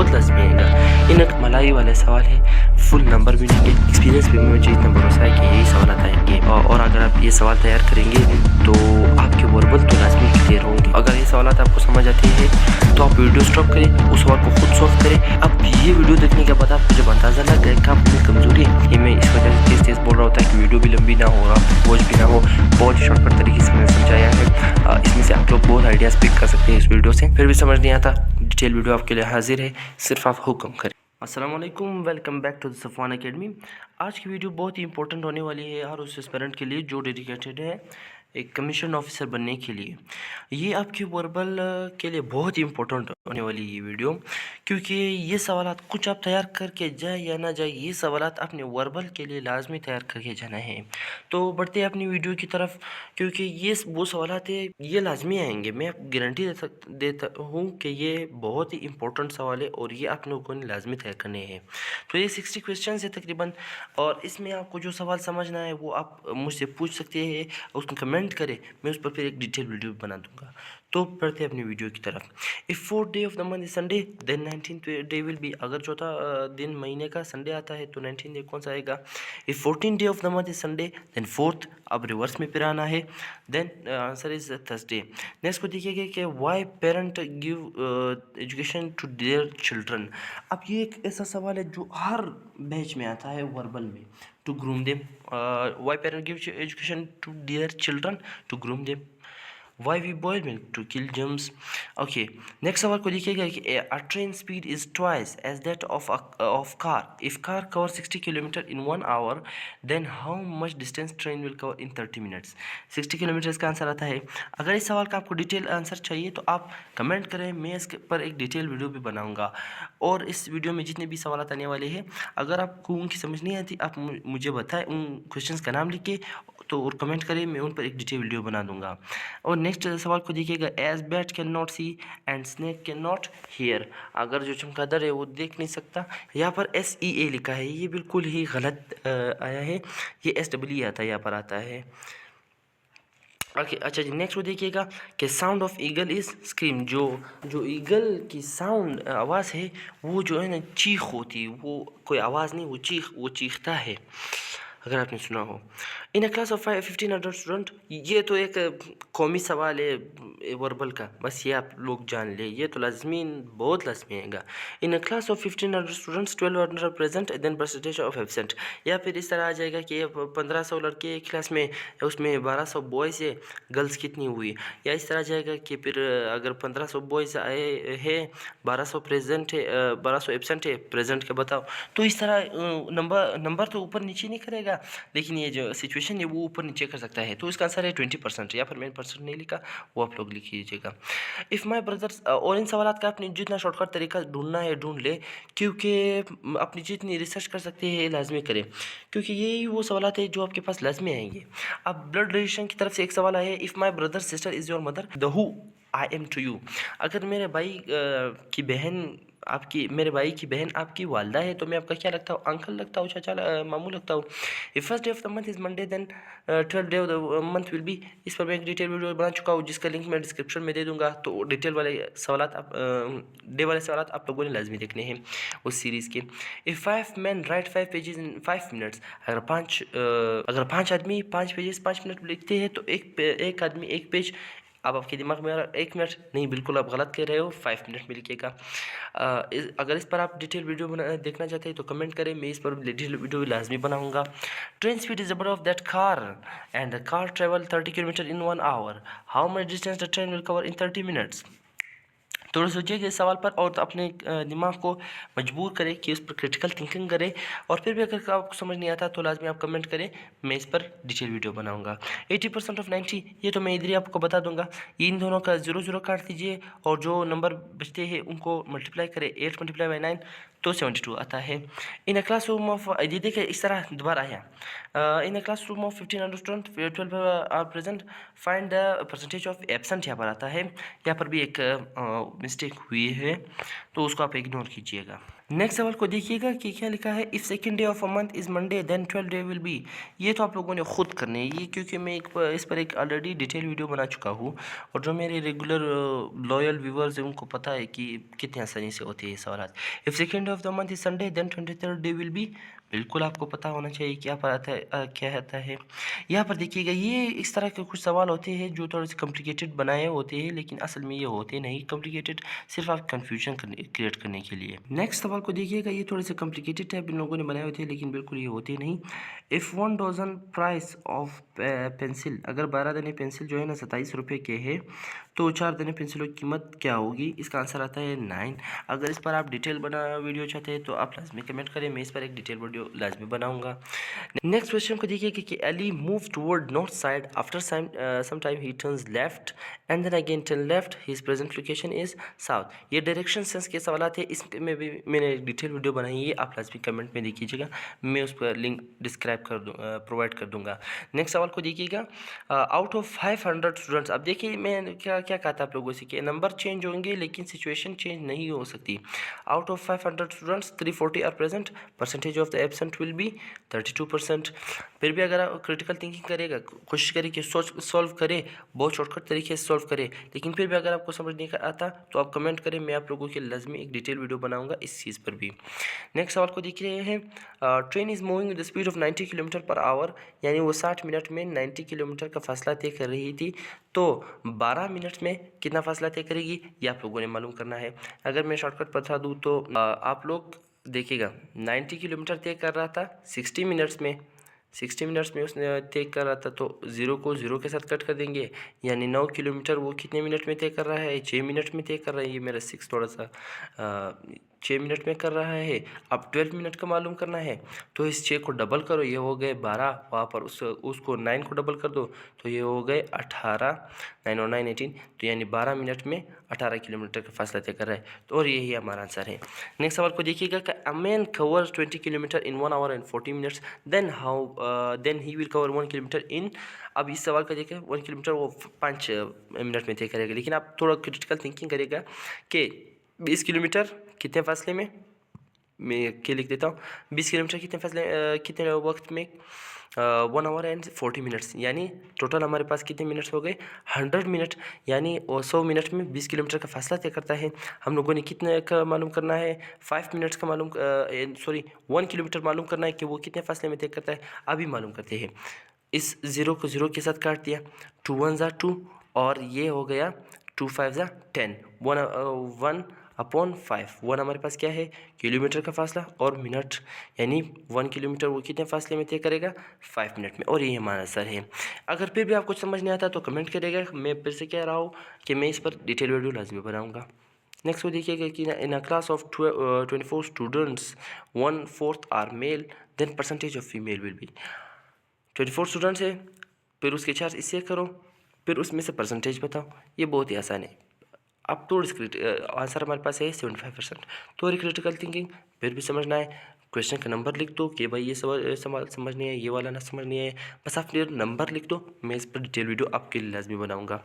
बहुत लाजमी आएगा। इन मलाई वाले सवाल है, फुल नंबर भी लेंगे, एक्सपीरियंस भी मुझे इतना भरोसा है कि यही सवाल आएंगे। और अगर आप ये सवाल तैयार करेंगे तो आपके वर्बल तो लाजमी क्लियर होंगे। अगर ये सवाल आपको समझ आते हैं तो आप वीडियो स्टॉप करें, उस सवाल को खुद सॉल्व करें। अब ये वीडियो देखने के बाद आपको जब अंदाज़ा लग गया कि आपकी कमज़ोरी है, ये मैं इस वजह से तेज़ बोल रहा होता है कि वीडियो भी लंबी ना हो, बोझ भी ना हो, बहुत ही शॉर्टकट तरीके से मैंने समझाया है। इसमें से आप लोग बहुत आइडियाज़ पिक कर सकते हैं इस वीडियो से। फिर भी समझ नहीं आता, डिटेल वीडियो आपके लिए हाजिर है, सिर्फ आप हुक्म करें। अस्सलाम वालेकुम, welcome back to the Safwan academy. आज की वीडियो बहुत ही इंपॉर्टेंट होने वाली है हर उस एस्पिरेंट के लिए जो डेडिकेटेड है एक कमीशन ऑफिसर बनने के लिए। ये आपके वर्बल के लिए बहुत ही इंपॉर्टेंट होने वाली ये वीडियो, क्योंकि ये सवालात कुछ आप तैयार करके जाए या ना जाए, ये सवालात अपने वर्बल के लिए लाजमी तैयार करके जाना है। तो बढ़ते हैं अपनी वीडियो की तरफ, क्योंकि ये वो सवालात है, ये लाजमी आएंगे। मैं गारंटी देता हूँ कि ये बहुत ही इंपॉर्टेंट सवाल है और ये आप लोगों ने लाजमी तैयार करने हैं। तो ये 60 क्वेश्चन है तकरीबन, और इसमें आपको जो सवाल समझना है वो आप मुझसे पूछ सकते हैं, उसको कमेंट करें, मैं उस पर फिर एक डिटेल वीडियो बना दूंगा। तो बढ़ते हैं अपनी वीडियो की तरफ। If 4th day of the month is Sunday then 19th day will be. अगर चौथा दिन महीने का संडे आता है तो 19th डे कौन सा आएगा? If 14th day of the month is Sunday then 4th, अब रिवर्स में फिर आना है, then answer is Thursday. Next को देखिएगा कि why parent give education to their children. अब ये एक ऐसा सवाल है जो हर बैच में आता है वर्बल में, to groom them. Why parent give education to their children to groom them. Why we boil milk? To kill germs. Okay, next सवाल को देखिएगा कि a train speed is twice as that of car. If car covers 60 kilometer in 1 hour, then how much distance train will cover in 30 minutes? 60 kilometre का answer आता है। अगर इस सवाल का आपको डिटेल आंसर चाहिए तो आप कमेंट करें, मैं इसके पर एक डिटेल वीडियो भी बनाऊंगा। और इस वीडियो में जितने भी सवाल आने वाले हैं, अगर आपको उनकी समझ नहीं आती आप मुझे बताएं, उन क्वेश्चंस का नाम लिख के तो और कमेंट करें, मैं उन पर एक डिटेल वीडियो बना दूंगा। और नेक्स्ट सवाल को देखिएगा, as bat can not see and snake can not hear. अगर जो चमगादड़ है वो देख नहीं सकता, यहाँ पर SEA लिखा है, ये बिल्कुल ही गलत आया है, ये SEE आता है, यहाँ पर आता है। ओके, अच्छा जी, नेक्स्ट को देखिएगा कि sound of eagle is scream. जो ईगल की साउंड आवाज़ है वो जो है ना चीख होती है, वो कोई आवाज़ नहीं, वो चीखता है, अगर आपने सुना हो। इन अ क्लास ऑफ 1500 स्टूडेंट, ये तो एक कौमी सवाल है वर्बल का, बस ये आप लोग जान ले, ये तो लाजमी, बहुत लाजमी आएगा। In a class of 1500 students 1200 present then percentage of absent. या फिर इस तरह आ जाएगा कि 1500 लड़के एक क्लास में, उसमें 1200 बॉयज़ है, गर्ल्स कितनी हुई? या इस तरह आ जाएगा कि फिर अगर 1500 बॉयज़ आए हैं, 1200 प्रेजेंट है, 1200 एब्सेंट है, प्रेजेंट के बताओ। तो इस तरह नंबर तो ऊपर नीचे नहीं करेगा, लेकिन ये जो सिचुएशन है वो ऊपर नीचे कर सकता है। तो इसका आंसर है 20%, या फिर मैंने परसेंट नहीं लिखा, वो आप लोग लिख लीजिएगा। इफ़ माई ब्रदर्स, और इन सवाल का अपनी जितना शॉर्टकट तरीका ढूंढना है ढूंढ ले, क्योंकि अपनी जितनी रिसर्च कर सकते हैं लाजमी करें, क्योंकि यही वो सवाल है जो आपके पास लाजमी आएंगे। अब ब्लड रिलेशन की तरफ से एक सवाल आया है, if my brother sister is your mother the who I am to you. अगर मेरे भाई की बहन आपकी, मेरे भाई की बहन आपकी वालदा है तो मैं आपका क्या लगता हूँ? अंकल लगता हूँ, चाचा, मामू लगता हूँ। If first day of the month is Monday then 12th day of the month will be. इस पर मैं एक डिटेल वीडियो बना चुका हूँ जिसका लिंक मैं डिस्क्रिप्शन में दे दूंगा। तो डिटेल वाले सवालात आप डे वाले सवालात आप लोगों ने लाजमी देखने हैं उस सीरीज़ के। If 5 men right 5 pages in 5 minutes, अगर 5 आदमी 5 पेजेस 5 मिनट में लिखते हैं तो एक आदमी 1 पेज। अब आपके दिमाग में आ रहा 1 मिनट नहीं, बिल्कुल आप गलत कह रहे हो, 5 मिनट में लिखिएगा। अगर इस पर आप डिटेल वीडियो देखना चाहते हैं तो कमेंट करें, मैं इस पर डिटेल वीडियो लाजमी बनाऊंगा। Train speed is number of that car and the car travel 30 kilometre in 1 hour, how much distance the train will cover in 30 minutes। थोड़ा सोचिएगा इस सवाल पर और अपने दिमाग को मजबूर करें कि उस पर क्रिटिकल थिंकिंग करें। और फिर भी अगर आपको समझ नहीं आता तो लाजमी आप कमेंट करें, मैं इस पर डिटेल वीडियो बनाऊंगा। 80% ऑफ 90, ये तो मैं इधर ही आपको बता दूंगा। इन दोनों का 0 काट दीजिए और जो नंबर बचते हैं उनको मल्टीप्लाई करें, 8 मल्टीप्लाई बाई 9 तो 72 आता है। In a class room of, ये देखिए इस तरह दोबारा आया, in a class room of 1500 student 12 are present, find the percentage of absent, यहाँ पर आता है। यहाँ पर भी एक मिस्टेक हुई है तो उसको आप इग्नोर कीजिएगा। नेक्स्ट सवाल को देखिएगा कि क्या लिखा है, if second day of a month is Monday then 12 day will be. ये तो आप लोगों ने खुद करने है ये, क्योंकि मैं इस पर एक ऑलरेडी डिटेल वीडियो बना चुका हूँ और जो मेरे रेगुलर लॉयल व्यूवर्स हैं उनको पता है कि कितनी आसानी से होती है ये सवाल। If second day of the month is Sunday then 23rd day will be. बिल्कुल आपको पता होना चाहिए क्या पर आता है, क्या आता है। यहाँ पर देखिएगा ये इस तरह के कुछ सवाल होते हैं जो थोड़े से कॉम्प्लिकेटेड बनाए होते हैं, लेकिन असल में ये होते नहीं कॉम्प्लिकेटेड, सिर्फ आप कन्फ्यूजन क्रिएट करने के लिए। नेक्स्ट सवाल को देखिएगा, ये थोड़े से कॉम्प्लिकेटेड टाइप इन लोगों ने बनाए होते हैं, लेकिन बिल्कुल ये होते नहीं। If 1 dozen price of pencil, अगर 12 दाने पेंसिल जो है ना 27 रुपये के है, तो 4 दाने पेंसिलों की कीमत क्या होगी? इसका आंसर आता है 9। अगर इस पर आप डिटेल बना वीडियो चाहते हैं तो आप लाजमी कमेंट करें, मैं इस पर एक डिटेल वीडियो लाजमी बनाऊंगा। नेक्स्ट क्वेश्चन को देखिए कि Ali move toward north side after some time he turns left and then again turn left, his present location is south. ये डायरेक्शन सेंस के सवाल थे, इसमें भी मैंने एक डिटेल वीडियो बनाई है, आप लाजमी कमेंट में देखिएगा, मैं उस पर लिंक डिस्क्राइब कर दूँ प्रोवाइड कर दूंगा। नेक्स्ट सवाल को देखिएगा, आउट ऑफ 500 स्टूडेंट्स, अब देखिए मैं क्या क्या कहा था आप लोगों से कि नंबर चेंज होंगे लेकिन सिचुएशन चेंज नहीं हो सकती। Out of 500 students 340 are present, percentage of the absent will be 32%। फिर भी अगर आप क्रिटिकल थिंकिंग करेगा, कोशिश करें कि सॉल्व करें, बहुत शॉर्टकट तरीके से सॉल्व करें, लेकिन फिर भी अगर आपको समझ नहीं आता तो आप कमेंट करें, मैं आप लोगों के लाजमी एक डिटेल वीडियो बनाऊंगा इस चीज़ पर भी। नेक्स्ट सवाल को देख रहे हैं, train is moving with the speed of 90 kilometre per hour, यानी वो 60 मिनट में 90 किलोमीटर का फासला तय कर रही थी, तो 12 मिनट में कितना फासला तय करेगी ये आप लोगों ने मालूम करना है। अगर मैं शॉर्टकट बता दूँ तो आप लोग देखिएगा 90 किलोमीटर तय कर रहा था 60 मिनट्स में, 60 मिनट्स में उसने तय कर रहा था, तो 0 को 0 के साथ कट कर देंगे, यानी 9 किलोमीटर वो कितने मिनट में तय कर रहा है? 6 मिनट में तय कर रहा है। ये मेरा 6 थोड़ा सा 6 मिनट में कर रहा है। अब 12 मिनट का मालूम करना है, तो इस 6 को डबल करो, ये हो गए 12, वहाँ पर उसको 9 को डबल कर दो तो ये हो गए 18, 9 और 9 18, तो यानी 12 मिनट में 18 किलोमीटर का फासला तय कर रहा है, तो और यही हमारा आंसर है। नेक्स्ट सवाल को देखिएगा कि a man covers 20 kilometre in 1 hour and 40 minutes, then he will cover 1 kilometre in. अब इस सवाल का देखिए 1 किलोमीटर वो 5 मिनट में तय करेगा, लेकिन आप थोड़ा क्रिटिकल थिंकिंग करेगा कि 20 किलोमीटर कितने फासले में, मैं क्या लिख देता हूँ, 20 किलोमीटर कितने फासले कितने वक्त में, 1 आवर एंड 40 मिनट्स, यानी टोटल हमारे पास कितने मिनट्स हो गए? 100 मिनट, यानी 100 मिनट में 20 किलोमीटर का फासला तय करता है। हम लोगों ने कितने का मालूम करना है? 5 मिनट्स का मालूम 1 किलोमीटर मालूम करना है कि वो कितने फासले में तय करता है, अभी मालूम करते हैं। इस 0 को 0 के साथ काट दिया, 2 1 ज़ा 2, और ये हो गया 2 5 ज़ा 10, 1/5। 1 हमारे पास क्या है? किलोमीटर का फासला, और मिनट, यानी 1 किलोमीटर वो कितने फासले में तय करेगा? 5 मिनट में, और ये हमारा आंसर है। अगर फिर भी आपको समझ नहीं आता तो कमेंट करेगा, मैं फिर से कह रहा हूँ कि मैं इस पर डिटेल वीडियो लाजमी बनाऊँगा। नेक्स्ट वो देखिएगा कि in a class of 24 students 1/4 are male, then percentage of female will be. 24 students है, फिर उसके चार्ज इससे करो, फिर उसमें से परसेंटेज बताओ। ये बहुत ही आसान है। अब थोड़ी आंसर हमारे पास है 75%। थोड़ी क्रिटिकल थिंकिंग फिर भी समझना है, क्वेश्चन का नंबर लिख दो कि भाई ये सवाल समझ नहीं है, ये वाला ना समझ नहीं है, बस आप नंबर लिख दो, मैं इस पर डिटेल वीडियो आपके लिए लाजमी बनाऊँगा।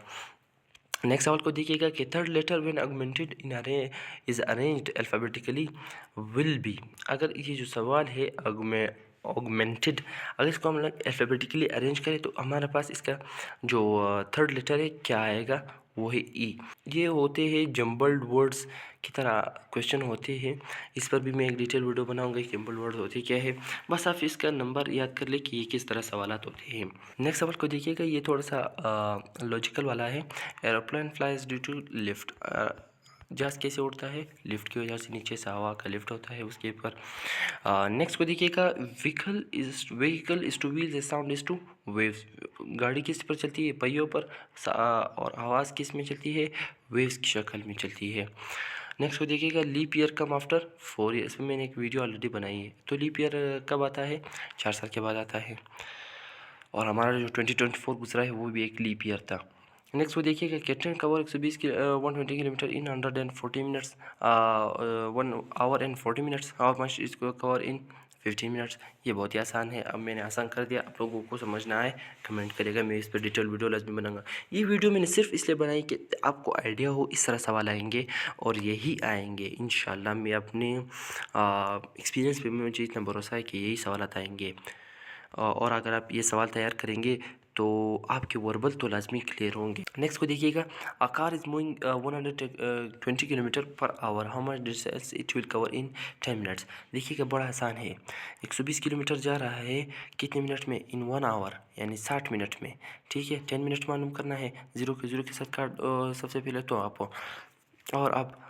नेक्स्ट सवाल को देखिएगा कि third letter when augmented in is arranged alphabetically will be. अगर ये जो सवाल है ऑगमेंटेड, अगर इसको हम लोग अल्फ़ाबेटिकली अरेंज करें तो हमारे पास इसका जो थर्ड लेटर है क्या आएगा? वो है ई। ये होते हैं जम्बल्ड वर्ड्स की तरह क्वेश्चन होते हैं, इस पर भी मैं एक डिटेल वीडियो बनाऊंगा कि जम्बल्ड वर्ड्स होते क्या है, बस आप इसका नंबर याद कर ले कि ये किस तरह सवालात होते हैं। नेक्स्ट सवाल को देखिएगा, ये थोड़ा सा लॉजिकल वाला है। Aeroplane flies due to lift, जहाज़ कैसे उड़ता है? लिफ्ट की वजह से, नीचे से हवा का लिफ्ट होता है उसके ऊपर। नेक्स्ट को देखिएगा, vehicle is two wheels, sound is two waves. गाड़ी किस पर चलती है? पहियों पर, और आवाज़ किस में चलती है? वेव्स की शक्ल में चलती है। नेक्स्ट को देखिएगा, leap year come after 4 year, इसमें मैंने एक वीडियो ऑलरेडी बनाई है। तो लीप ईयर कब आता है? 4 साल के बाद आता है, और हमारा जो 2024 गुजरा है वो भी एक लीप ईयर था। नेक्स्ट वो देखिएगा, train cover 120 kilometre in 140 minutes, 1 hour and 40 minutes, how much इसको कवर इन 15 मिनट्स। ये बहुत ही आसान है। अब मैंने आसान कर दिया, आप लोगों को समझना आए कमेंट करेगा, मैं इस पर डिटेल वीडियो लाजमी बनाऊंगा। ये वीडियो मैंने सिर्फ इसलिए बनाई कि आपको आइडिया हो इस तरह सवाल आएंगे और यही आएंगे इंशाल्लाह। मैं अपने एक्सपीरियंस पे मुझे इतना भरोसा है कि यही सवाल आएंगे। और अगर आप ये सवाल तैयार करेंगे तो आपके वर्बल तो लाजमी क्लियर होंगे। नेक्स्ट को देखिएगा, a car is moving 120 kilometre per hour, how much distance it will cover in 10 minutes. देखिएगा बड़ा आसान है, 120 किलोमीटर जा रहा है कितने मिनट में, इन 1 आवर यानी 60 मिनट में। ठीक है, 10 मिनट मालूम करना है, ज़ीरो के साथ काट सबसे पहले तो आप, और आप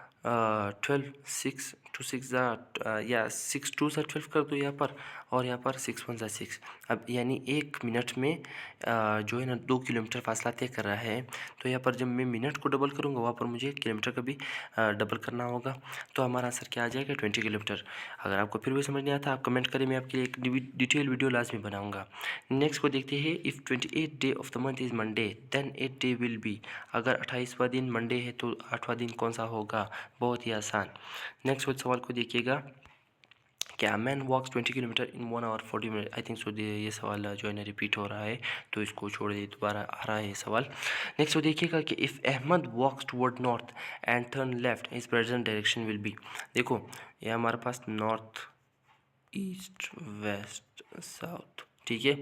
12 6 टू 6 या 6 2 सा 12 कर दो यहाँ पर, और यहाँ पर 6 1 सा 6। अब यानी 1 मिनट में जो है ना 2 किलोमीटर फासला तय कर रहा है। तो यहाँ पर जब मैं मिनट को डबल करूँगा वहाँ पर मुझे किलोमीटर का भी डबल करना होगा। तो हमारा आंसर क्या आ जाएगा, 20 किलोमीटर। अगर आपको फिर भी समझ नहीं आता आप कमेंट करें, मैं आपके लिए एक डिटेल वीडियो लाजमी बनाऊँगा। नेक्स्ट को देखते हैं, if 28 day of the month is Monday then 8 day will be. अगर 28वां दिन मंडे है तो 8वां दिन कौन सा होगा। बहुत ही आसान। नेक्स्ट सवाल को देखिएगा, क्या man walks 20 kilometre in 1 hour 40 minute. I think so ये सवाल जो है ना रिपीट हो रहा है, तो इसको छोड़ दिए, दोबारा आ रहा है ये सवाल। नेक्स्ट को देखिएगा कि if Ahmad walks toward north and turn left his present direction will be. देखो ये हमारे पास नॉर्थ ईस्ट वेस्ट साउथ, ठीक है।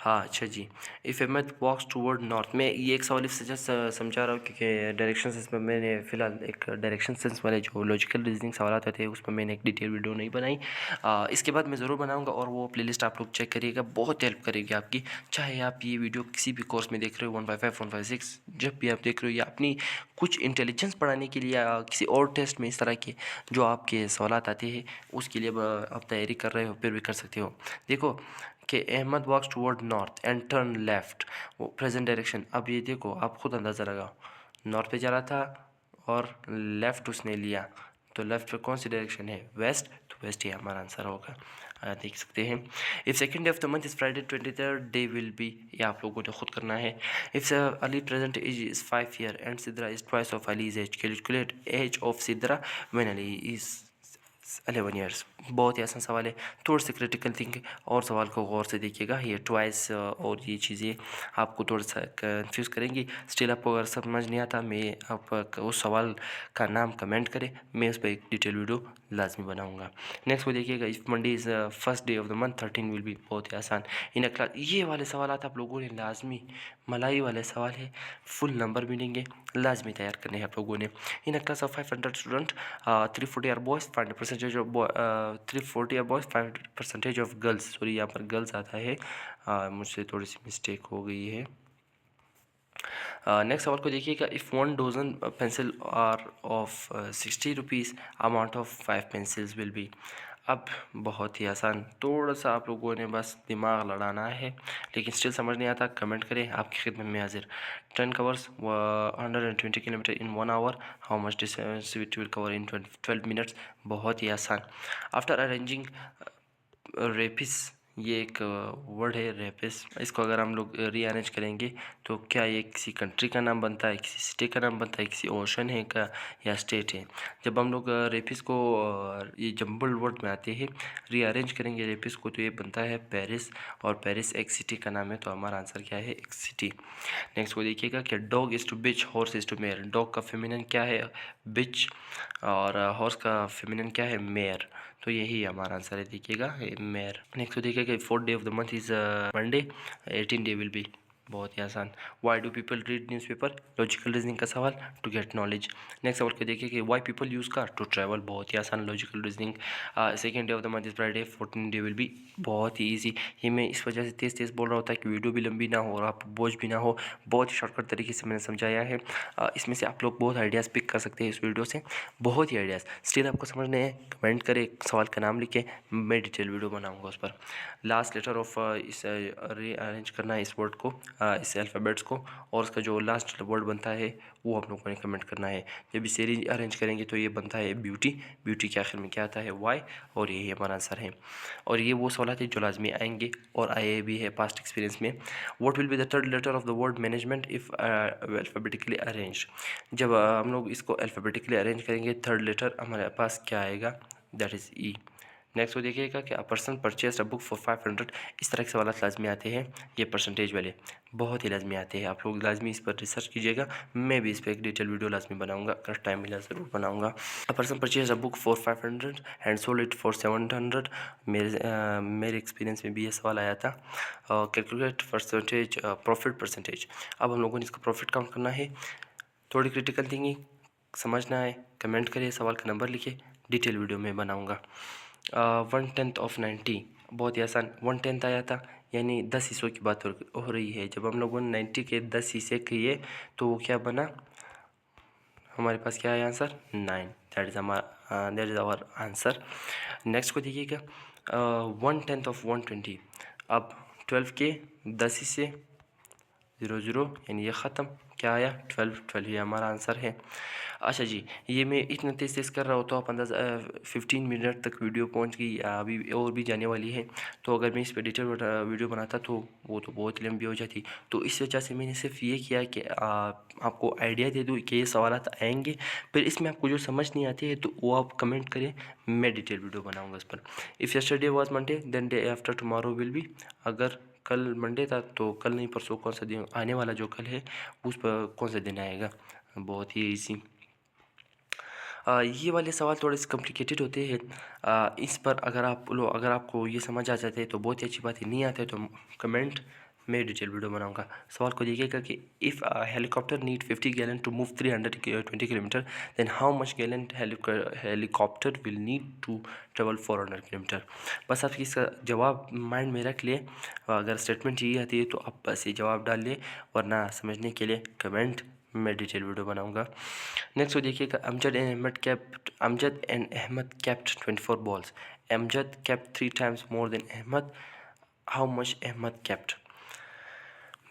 हाँ अच्छा जी, if Ahmad walks toward north. मैं ये एक सवाल इससे जस्ट समझा रहा हूँ क्योंकि डायरेक्शन सेंस में मैंने फ़िलहाल एक डायरेक्शन सेंस वाले जो लॉजिकल रीजनिंग सवाल आते थे उस पर मैंने एक डिटेल वीडियो नहीं बनाई। इसके बाद मैं ज़रूर बनाऊँगा और वो प्लेलिस्ट आप लोग चेक करिएगा, बहुत हेल्प करेगी आपकी। चाहे आप ये वीडियो किसी भी कोर्स में देख रहे हो, 155 156 जब भी आप देख रहे हो, या अपनी कुछ इंटेलिजेंस बढ़ाने के लिए या किसी और टेस्ट में इस तरह के जो आपके सवाल आते हैं उसके लिए आप तैयारी कर रहे हो फिर भी कर सकते हो। देखो कि Ahmad walks toward north and turn left, वो प्रेजेंट डायरेक्शन। अब ये देखो आप खुद अंदाज़ा लगाओ, नॉर्थ पे जा रहा था और लेफ़्ट उसने लिया, तो लेफ़्ट पे कौन सी डायरेक्शन है, वेस्ट, तो वेस्ट ही हमारा आंसर होगा। देख सकते हैं, if second day of the month is Friday 23rd day will be. ये आप लोगों ने खुद करना है। If Ali present age is 5 years and Sidra is twice of Ali's age, calculate age of Sidra when Ali is 11 years। बहुत ही आसान सवाल है, थोड़ा सा क्रिटिकल थिंक और सवाल को गौर से देखिएगा। ये ट्वाइस और ये चीज़ें आपको थोड़ा सा कंफ्यूज करेंगी। स्टिल आपको अगर समझ नहीं आता, मैं आप उस सवाल का नाम कमेंट करें, मैं उस पर एक डिटेल वीडियो लाजमी बनाऊंगा। नेक्स्ट को देखिएगा, if Monday is first day of the month 13 will be. बहुत ही आसान इन क्लास ये वाले सवाल आप लोगों ने लाजमी, मलाई वाले सवाल है, फुल नंबर मिलेंगे, लाजमी तैयार करने हैं आप लोगों ने। In class of 500 student 340 are boys, 5% of 340 are boys, 5% of girls. Sorry यहाँ पर गर्ल्स आता है, मुझसे थोड़ी सी मिस्टेक हो गई है। नेक्स्ट सवाल को देखिएगा, if 1 dozen pencil are of 60 rupees, amount of 5 pencils will be. अब बहुत ही आसान, थोड़ा सा आप लोगों ने बस दिमाग लड़ाना है, लेकिन स्टिल समझ नहीं आता कमेंट करें, आपकी खिदमत में हाजिर। 10 covers 120 kilometre in 1 hour, how much distance it will cover in 12 minutes. बहुत ही आसान। आफ्टर अरेंजिंग रेपिस, ये एक वर्ड है रेपिस, इसको अगर हम लोग रीअरेंज करेंगे तो क्या ये किसी कंट्री का नाम बनता है, किसी सिटी का नाम बनता है, किसी ओशन है का, या स्टेट है। जब हम लोग रेपिस को ये जम्बल वर्ड में आते हैं, रीअरेंज करेंगे रेपिस को, तो ये बनता है पेरिस, और पेरिस एक सिटी का नाम है, तो हमारा आंसर क्या है, एक सिटी। नेक्स्ट को देखिएगा कि dog is to bitch, horse is to mare. Dog का फेमिनिन क्या है, बिच, और हॉर्स का फेमिनिन क्या है, मेयर। तो यही हमारा आंसर है, देखिएगा मेयर। नेक्स्ट देखिएगा, 4th day of the month is Monday, 18 day will be. बहुत ही आसान। Why do people read newspaper, logical reasoning का सवाल, टू गेट नॉलेज। नेक्स्ट सवाल को देखिए कि why people use car, to travel. बहुत ही आसान logical reasoning. Second day of the month is Friday, 14 day will be. बहुत ही ईजी। ये मैं इस वजह से तेज़ तेज़ बोल रहा होता है कि वीडियो भी लंबी ना हो और आप बोझ भी ना हो, बहुत ही शॉर्टकट तरीके से मैंने समझाया है। इसमें से आप लोग बहुत आइडियाज़ पिक कर सकते हैं इस वीडियो से, बहुत ही आइडियाज़। स्टिल आपको समझने हैं, कमेंट करें, सवाल का नाम लिखें, मैं डिटेल वीडियो बनाऊँगा उस पर। लास्ट लेटर ऑफ इस रीअरेंज करना है इस वर्ड को, इस अल्फ़ाबेट्स को, और उसका जो लास्ट वर्ड बनता है वो आप लोगों ने कमेंट करना है। जब इसे रीअरेंज करेंगे तो ये बनता है ब्यूटी। ब्यूटी के आखिर में क्या आता है, वाई, और यही हमारा आंसर है। और ये वो सवाल थे जो लाजमी आएंगे और आए भी है पास्ट एक्सपीरियंस में। What will be the third letter of the word management if alphabetically arrange. जब हम लोग इसको अल्फ़ाबेटिकली अरेंज करेंगे, थर्ड लेटर हमारे पास क्या आएगा, दैट इज़ ई। नेक्स्ट वो देखिएगा कि a person purchase a book for 500, इस तरह के सवाल लाजमी आते हैं। ये परसेंटेज वाले बहुत ही लाजमी आते हैं, आप लोग लाजमी इस पर रिसर्च कीजिएगा। मैं भी इस पर एक डिटेल वीडियो लाजमी बनाऊंगा, अगर टाइम मिला ज़रूर बनाऊंगा। A person purchase a book for 500 and sold it for 700। मेरे एक्सपीरियंस में भी ये सवाल आया था। Calculate percentage profit percentage. अब हम लोगों ने इसका प्रॉफिट काउंट करना है। थोड़ी क्रिटिकल थिंकिंग समझना है, कमेंट करिए, सवाल का नंबर लिखिए, डिटेल वीडियो में बनाऊंगा। 1/10 ऑफ 90, बहुत ही आसान। 1/10 आया था, यानी 10 हिस्सों की बात हो रही है। जब हम लोगों ने 90 के 10 हिस्से किए तो वो क्या बना, हमारे पास क्या है answer, 9। That is our answer. Next को देखिएगा 1/10 ऑफ 120। अब 12 के 10 हिस्से 0 यानी ये ख़त्म, क्या आया 12 ये हमारा आंसर है। अच्छा जी, ये मैं इतना तेज़ कर रहा हूँ तो आप अंदाज़ा 15 मिनट तक वीडियो पहुँच गई, अभी और भी जाने वाली है। तो अगर मैं इस पर डिटेल वीडियो बनाता तो वो तो बहुत लंबी हो जाती। तो इस वजह से मैंने सिर्फ ये किया कि आपको आइडिया दे दूँ कि ये सवालात आएंगे, फिर इसमें आपको जो समझ नहीं आती है तो वो आप कमेंट करें, मैं डिटेल वीडियो बनाऊँगा इस पर। If yesterday was Monday then day after tomorrow will be. अगर कल मंडे था तो कल नहीं परसों कौन सा दिन आने वाला जो कल है उस पर कौन सा दिन आएगा। बहुत ही ईजी। ये वाले सवाल थोड़े से कॉम्प्लिकेटेड होते हैं। इस पर अगर आपको ये समझ आ जाते हैं तो बहुत ही अच्छी बात है, नहीं आते तो कमेंट, मैं डिटेल वीडियो बनाऊंगा। सवाल को देखिएगा कि if helicopter need 50 gallon to move 320 kilometre then how much gallon helicopter will need to travel 400 kilometre. बस आप इसका जवाब माइंड में रख लिए। अगर स्टेटमेंट यही आती है तो आप बस ये जवाब डाल लें, वरना समझने के लिए कमेंट, मैं डिटेल वीडियो बनाऊंगा। नेक्स्ट देखिएगा Amjad and Ahmed kept 24 balls. Amjad kept 3 times more than Ahmed, how much Ahmed kept.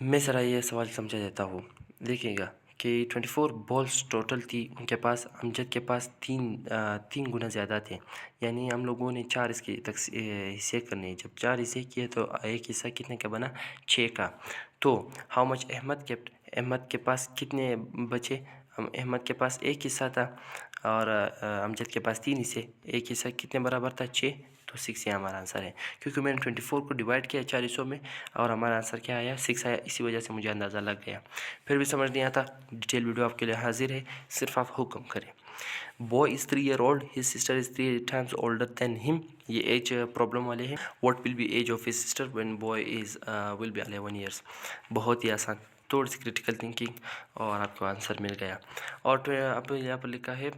मैं ज़रा ये सवाल समझा देता हूँ। देखिएगा कि 24 बॉल्स टोटल थी उनके पास, अमजद के पास तीन गुना ज़्यादा थे। यानी हम लोगों ने 4 इसके हिस्से करने, जब 4 हिस्से किए तो एक हिस्सा कितने का बना, 6 का। तो how much Ahmed kept, Ahmed के पास कितने बचे, अहमद के पास एक हिस्सा था और अमजद के पास 3 हिस्से, एक हिस्सा कितने बराबर था, 6। तो 6 ये हमारा आंसर है, क्योंकि मैंने 24 को डिवाइड किया 4 हिस्सों में और हमारा आंसर क्या आया, 6 आया। इसी वजह से मुझे अंदाज़ा लग गया। फिर भी समझ नहीं आता, डिटेल वीडियो आपके लिए हाजिर है, सिर्फ आप हुक्म करें। Boy is 3 year old, his sister is 3 times older than him। ये एज प्रॉब्लम वाले हैं। What will be age of his sister when boy is will be 11 years। बहुत ही आसान, थोड़ी सी क्रिटिकल थिंकिंग और आपको आंसर मिल गया। और अब यहाँ पर लिखा है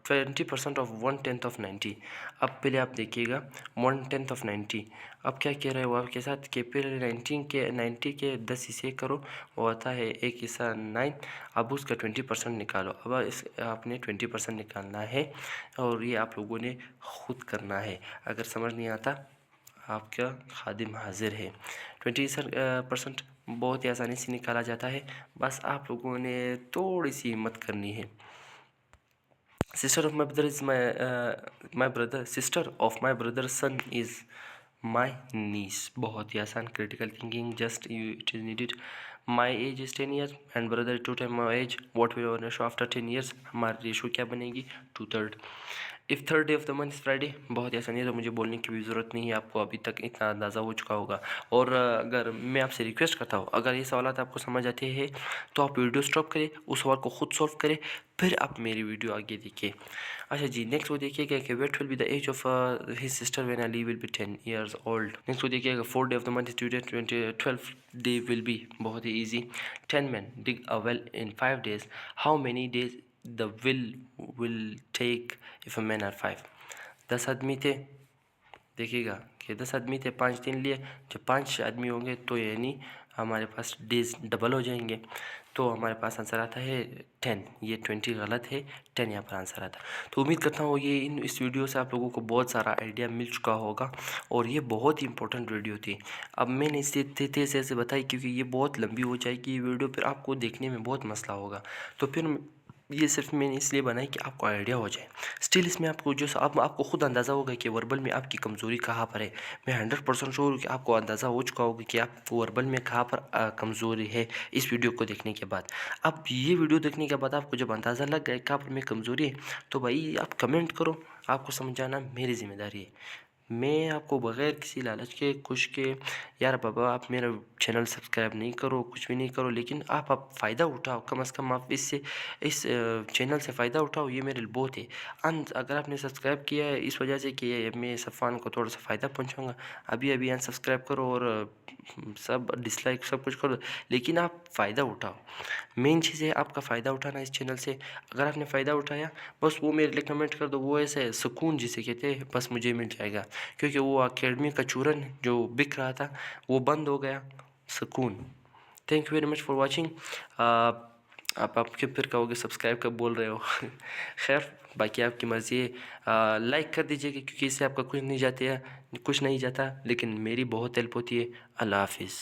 20% ऑफ 1/10 ऑफ 90। अब पहले आप देखिएगा 1/10 ऑफ 90। अब क्या कह रहे हो आपके साथ कि पहले 90 के 10 हिस्से करो, वो आता है एक हिस्सा 9। अब उसका 20% निकालो। अब इस आपने 20% निकालना है और ये आप लोगों ने खुद करना है। अगर समझ नहीं आता, आपका खादिम हाजिर है। 20% बहुत ही आसानी से निकाला जाता है, बस आप लोगों ने थोड़ी सी हिम्मत करनी है। Sister of my brother is my brother, sister of my brother son is my niece. बहुत ही आसान, critical thinking just it is needed. My age is 10 years and brother is 2 times my age. What will our ratio after 10 years। हमारी ratio क्या बनेगी, 2/3। If third day of the month is Friday. बहुत ही आसानी है, तो मुझे बोलने की भी ज़रूरत नहीं है, आपको अभी तक इतना अंदाज़ा हो चुका होगा। और अगर मैं आपसे रिक्वेस्ट करता हूँ, अगर ये सवालात आपको समझ आते हैं तो आप वीडियो स्टॉप करें, उस सवाल को खुद सॉल्व करें, फिर आप मेरी वीडियो आगे देखिए। अच्छा जी, नेक्स्ट वो देखिएगा कि what will be the age of his sister when Ali will be 10 years old। Next वो देखिएगा 4th day ऑफ the month is today 12th day will be. बहुत ही easy. 10 men dig a well in 5 days। How many days the will take if a man are 5। 10 आदमी थे, देखिएगा कि 10 आदमी थे, 5 दिन लिए। जब 5 आदमी होंगे तो यानी हमारे पास डेज डबल हो जाएंगे, तो हमारे पास आंसर आता है 10। ये 20 गलत है, 10 यहाँ पर आंसर आता है। तो उम्मीद करता हूँ इस वीडियो से आप लोगों को बहुत सारा आइडिया मिल चुका होगा और ये बहुत ही इंपॉर्टेंट वीडियो थी। अब मैंने इसे तेज़ ऐसे बताई क्योंकि ये बहुत लंबी हो जाएगी ये वीडियो, फिर आपको देखने में बहुत मसला होगा। तो फिर ये सिर्फ मैंने इसलिए बनाई कि आपको आइडिया हो जाए। स्टिल इसमें आपको आपको खुद अंदाज़ा होगा कि वर्बल में आपकी कमज़ोरी कहाँ पर है। मैं 100% श्योर हूँ कि आपको अंदाज़ा हो चुका होगा कि आप वर्बल में कहाँ पर कमज़ोरी है इस वीडियो को देखने के बाद। अब ये वीडियो देखने के बाद आपको जब अंदाज़ा लग गया कहाँ पर मैं कमज़ोरी है, तो भाई आप कमेंट करो, आपको समझाना मेरी ज़िम्मेदारी है। मैं आपको बग़ैर किसी लालच के, खुश के, यार बाबा आप मेरा चैनल सब्सक्राइब नहीं करो, कुछ भी नहीं करो, लेकिन आप फ़ायदा उठाओ, कम से कम आप इससे इस चैनल से फ़ायदा उठाओ, ये मेरे लिए बहुत है। अगर आपने सब्सक्राइब किया है इस वजह से कि मैं सफ़ान को थोड़ा-सा फ़ायदा पहुँचाऊँगा, अभी-अभी अनसब्सक्राइब करो और सब डिसलाइक सब कुछ करो, लेकिन आप फ़ायदा उठाओ। मेन चीज़ है आपका फ़ायदा उठाना इस चैनल से। अगर आपने फ़ायदा उठाया, बस वो मेरे लिए कमेंट कर दो, वो ऐसे सुकून जिसे कहते हैं, बस मुझे मिल जाएगा। क्योंकि वो अकेडमी का चूरन जो बिक रहा था, वो बंद हो गया, सुकून। Thank you very much for watching. आप क्यों फिर कहोगे सब्सक्राइब कब बोल रहे हो? खैर, बाकी आपकी मर्ज़ी है। लाइक कर दीजिएगा क्योंकि इससे आपका कुछ नहीं जाता, लेकिन मेरी बहुत हेल्प होती है। अल्लाह हाफ़िज़।